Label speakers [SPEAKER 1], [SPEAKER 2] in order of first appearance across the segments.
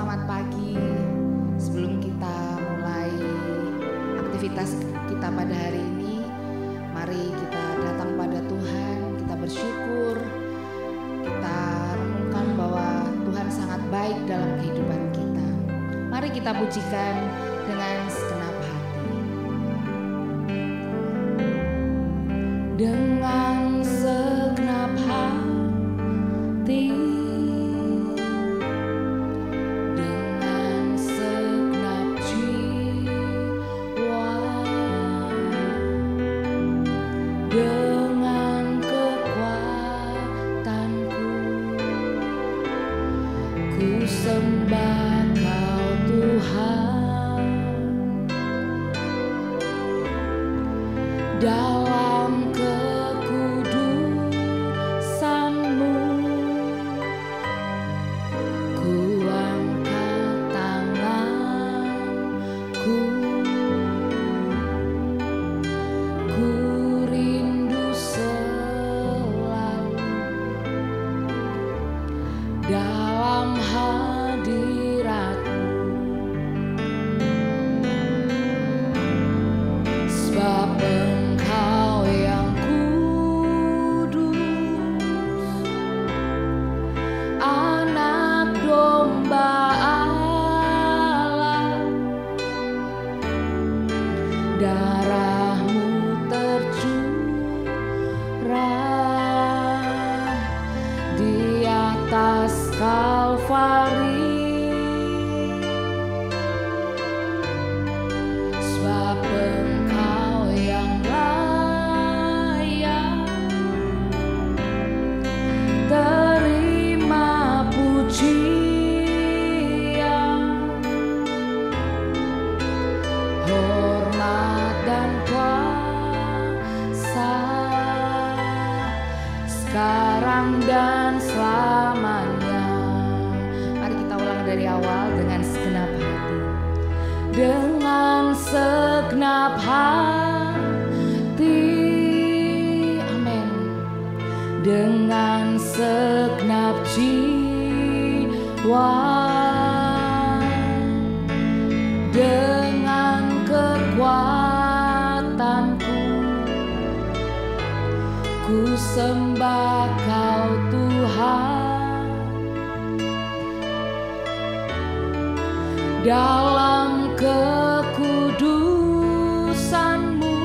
[SPEAKER 1] selamat pagi. Sebelum kita mulai aktivitas kita pada hari ini, mari kita datang pada Tuhan, kita bersyukur, kita renungkan bahwa Tuhan sangat baik dalam kehidupan kita. Mari kita pujikan dengan segenap hati. Dengan segenap hati, dengan segenap jiwa, dengan kekuatanku, ku sembah Kau Tuhan. Dalam kekudusan-Mu, ku angkat tanganku, ku rindu selalu dalam hadirat-Mu, sebab Engkau yang kudus, Anak Domba Allah. Darah-Mu tercurah di atas Kalvari, sebab Engkau yang layak terima pujian, hormat dan kuasa, sekarang dan selamanya. Mari kita ulang dari awal dengan segenap hati. Dengan segenap hati, amin. Dengan segenap jiwa, dengan kekuatanku, ku sembah Kau Tuhan. Dalam kekudusan-Mu,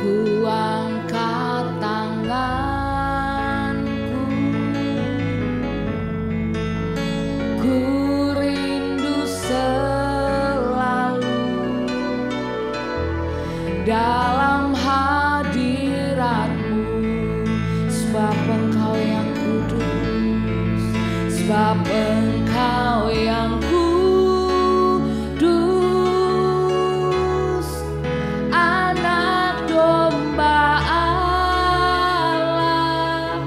[SPEAKER 1] ku angkat tanganku, ku rindu selalu dalam hadirat-Mu, sebab Engkau yang kudus, sebab Engkau yang kudus, Anak Domba Allah.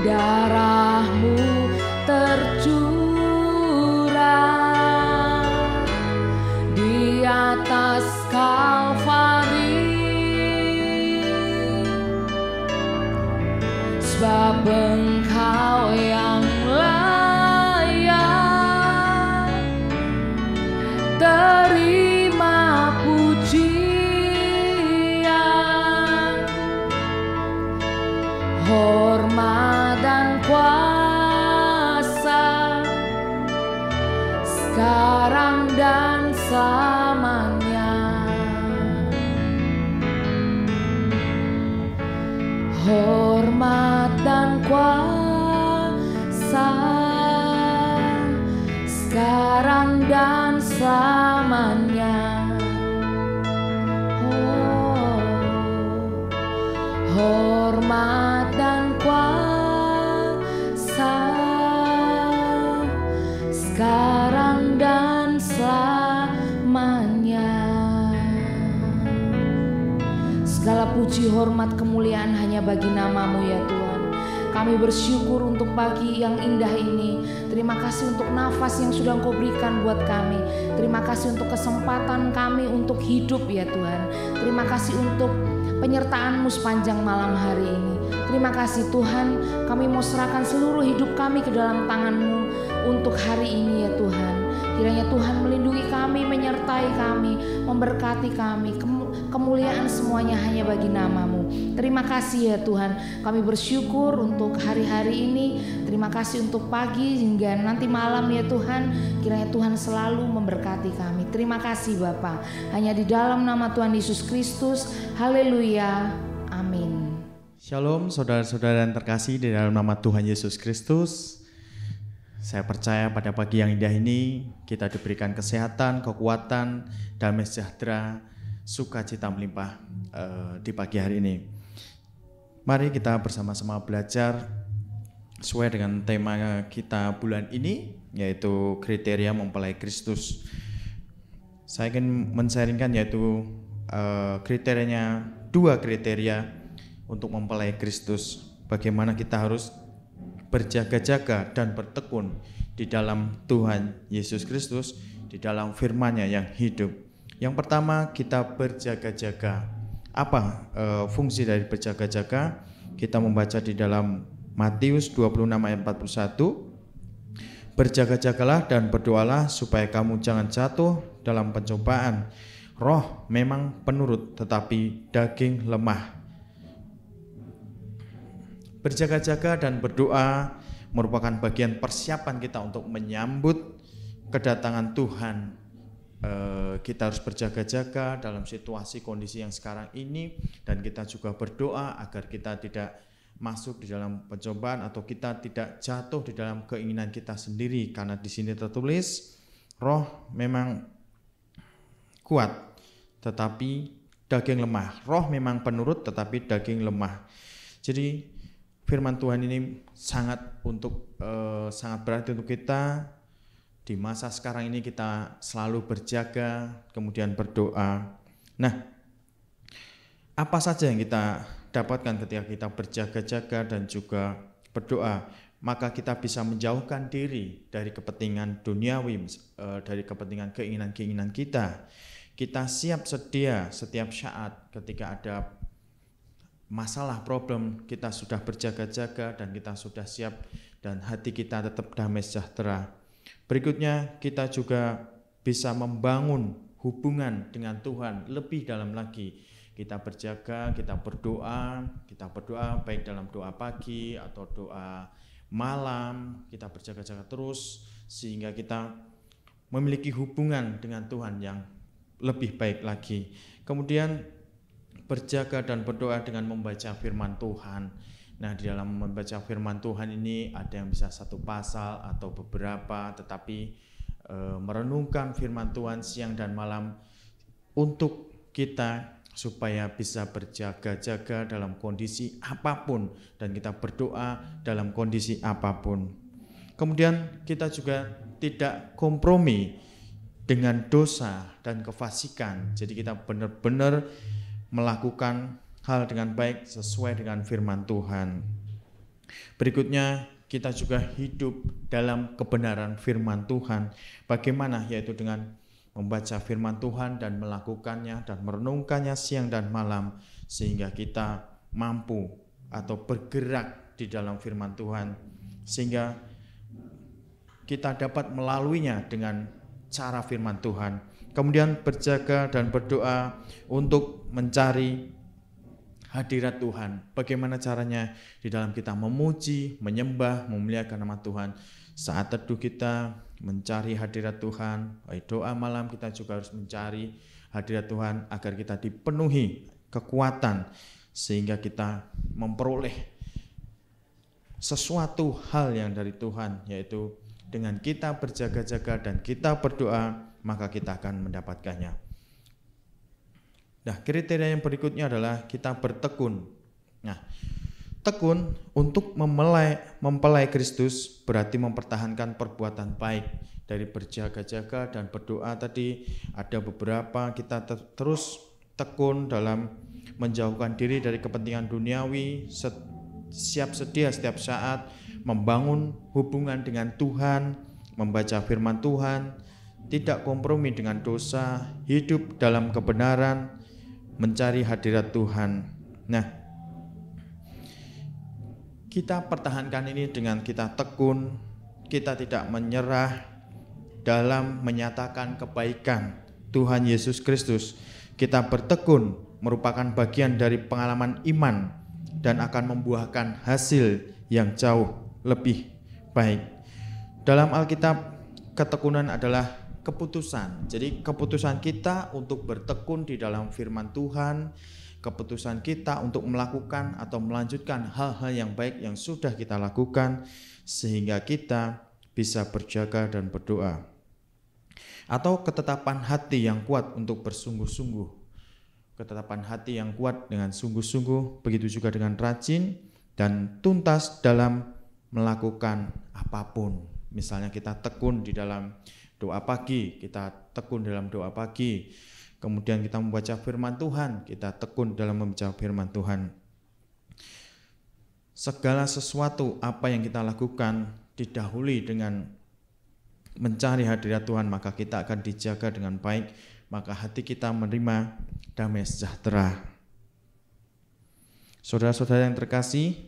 [SPEAKER 1] Darah-Mu tercurah di atas Kalvari, sebab Engkau yang layak terima pujian, hormat dan kuasa, sekarang dan selamanya. Hormat dan kuasa, sekarang dan selamanya. Oh, hormat dan kuasa, sekarang dan selamanya. Segala puji, hormat, kemuliaan hanya bagi nama-Mu ya Tuhan. Kami bersyukur untuk pagi yang indah ini. Terima kasih untuk nafas yang sudah Engkau berikan buat kami. Terima kasih untuk kesempatan kami untuk hidup ya Tuhan. Terima kasih untuk penyertaan-Mu sepanjang malam hari ini. Terima kasih Tuhan, kami mau serahkan seluruh hidup kami ke dalam tangan-Mu untuk hari ini ya Tuhan. Kiranya Tuhan melindungi kami, menyertai kami, memberkati kami. Kemuliaan semuanya hanya bagi nama-Mu. Terima kasih ya Tuhan, kami bersyukur untuk hari-hari ini. Terima kasih untuk pagi hingga nanti malam ya Tuhan. Kiranya Tuhan selalu memberkati kami. Terima kasih Bapa. Hanya di dalam nama Tuhan Yesus Kristus. Haleluya. Amin.
[SPEAKER 2] Shalom saudara-saudara yang terkasih di dalam nama Tuhan Yesus Kristus. Saya percaya pada pagi yang indah ini kita diberikan kesehatan, kekuatan, damai sejahtera, sukacita melimpah di pagi hari ini. Mari kita bersama-sama belajar sesuai dengan tema kita bulan ini, yaitu kriteria mempelai Kristus. Saya ingin men-sharingkan yaitu kriterianya, 2 kriteria untuk mempelai Kristus. Bagaimana kita harus berjaga-jaga dan bertekun di dalam Tuhan Yesus Kristus, di dalam firman-Nya yang hidup. Yang pertama, kita berjaga-jaga. Apa fungsi dari berjaga-jaga? Kita membaca di dalam Matius 26 ayat 41. Berjaga-jagalah dan berdoalah supaya kamu jangan jatuh dalam pencobaan. Roh memang penurut tetapi daging lemah. Berjaga-jaga dan berdoa merupakan bagian persiapan kita untuk menyambut kedatangan Tuhan. Kita harus berjaga-jaga dalam situasi kondisi yang sekarang ini, dan kita juga berdoa agar kita tidak masuk di dalam pencobaan atau kita tidak jatuh di dalam keinginan kita sendiri, karena di sini tertulis roh memang kuat tetapi daging lemah. Roh memang penurut tetapi daging lemah. Jadi firman Tuhan ini sangat berarti untuk kita di masa sekarang ini. Kita selalu berjaga, kemudian berdoa. Nah, apa saja yang kita dapatkan ketika kita berjaga-jaga dan juga berdoa? Maka kita bisa menjauhkan diri dari kepentingan duniawi, dari kepentingan keinginan-keinginan kita. Kita siap sedia setiap saat ketika ada masalah, problem, kita sudah berjaga-jaga dan kita sudah siap dan hati kita tetap damai sejahtera. Berikutnya, kita juga bisa membangun hubungan dengan Tuhan lebih dalam lagi. Kita berjaga, kita berdoa baik dalam doa pagi atau doa malam, kita berjaga-jaga terus sehingga kita memiliki hubungan dengan Tuhan yang lebih baik lagi. Kemudian berjaga dan berdoa dengan membaca firman Tuhan. Nah, di dalam membaca firman Tuhan ini ada yang bisa 1 pasal atau beberapa, tetapi merenungkan firman Tuhan siang dan malam untuk kita supaya bisa berjaga-jaga dalam kondisi apapun dan kita berdoa dalam kondisi apapun. Kemudian kita juga tidak kompromi dengan dosa dan kefasikan. Jadi kita benar-benar melakukan hal dengan baik sesuai dengan firman Tuhan. Berikutnya, kita juga hidup dalam kebenaran firman Tuhan. Bagaimana? Yaitu dengan membaca firman Tuhan dan melakukannya dan merenungkannya siang dan malam, sehingga kita mampu atau bergerak di dalam firman Tuhan, sehingga kita dapat melaluinya dengan cara firman Tuhan. Kemudian berjaga dan berdoa untuk mencari hadirat Tuhan. Bagaimana caranya? Di dalam kita memuji, menyembah, memuliakan nama Tuhan. Saat teduh kita mencari hadirat Tuhan. Baik doa malam kita juga harus mencari hadirat Tuhan agar kita dipenuhi kekuatan sehingga kita memperoleh sesuatu hal yang dari Tuhan, yaitu dengan kita berjaga-jaga dan kita berdoa, maka kita akan mendapatkannya. Nah, kriteria yang berikutnya adalah kita bertekun. Nah, tekun untuk mempelai Kristus berarti mempertahankan perbuatan baik. Dari berjaga-jaga dan berdoa tadi ada beberapa, kita terus tekun dalam menjauhkan diri dari kepentingan duniawi, siap sedia setiap saat membangun hubungan dengan Tuhan, membaca firman Tuhan, tidak kompromi dengan dosa, hidup dalam kebenaran, mencari hadirat Tuhan. Nah, kita pertahankan ini dengan kita tekun, kita tidak menyerah dalam menyatakan kebaikan Tuhan Yesus Kristus. Kita bertekun merupakan bagian dari pengalaman iman dan akan membuahkan hasil yang jauh lebih baik. Dalam Alkitab, ketekunan adalah keputusan. Jadi keputusan kita untuk bertekun di dalam firman Tuhan, keputusan kita untuk melakukan atau melanjutkan hal-hal yang baik yang sudah kita lakukan sehingga kita bisa berjaga dan berdoa. Atau ketetapan hati yang kuat untuk bersungguh-sungguh. Ketetapan hati yang kuat dengan sungguh-sungguh, begitu juga dengan rajin dan tuntas dalam melakukan apapun. Misalnya kita tekun di dalam doa pagi, kita tekun dalam doa pagi. Kemudian kita membaca firman Tuhan, kita tekun dalam membaca firman Tuhan. Segala sesuatu apa yang kita lakukan didahului dengan mencari hadirat Tuhan, maka kita akan dijaga dengan baik, maka hati kita menerima damai sejahtera. Saudara-saudara yang terkasih,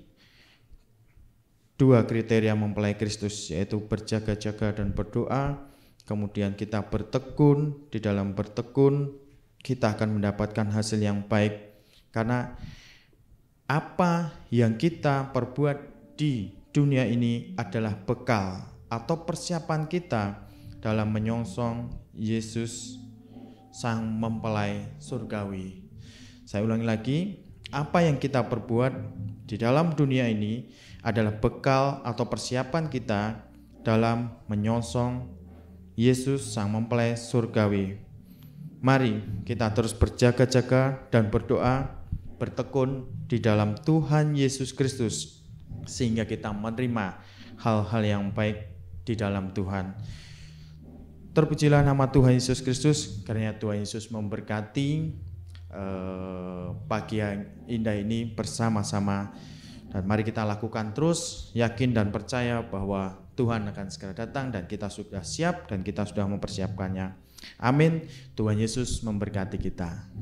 [SPEAKER 2] dua kriteria mempelai Kristus, yaitu berjaga-jaga dan berdoa. Kemudian kita bertekun, di dalam bertekun kita akan mendapatkan hasil yang baik. Karena apa yang kita perbuat di dunia ini adalah bekal atau persiapan kita dalam menyongsong Yesus sang mempelai surgawi. Saya ulangi lagi, apa yang kita perbuat di dalam dunia ini adalah bekal atau persiapan kita dalam menyongsong Yesus sang mempelai surgawi. Mari kita terus berjaga-jaga dan berdoa, bertekun di dalam Tuhan Yesus Kristus sehingga kita menerima hal-hal yang baik di dalam Tuhan. Terpujilah nama Tuhan Yesus Kristus, karena Tuhan Yesus memberkati pagi yang indah ini bersama-sama. Dan mari kita lakukan terus, yakin dan percaya bahwa Tuhan akan segera datang dan kita sudah siap dan kita sudah mempersiapkannya. Amin. Tuhan Yesus memberkati kita.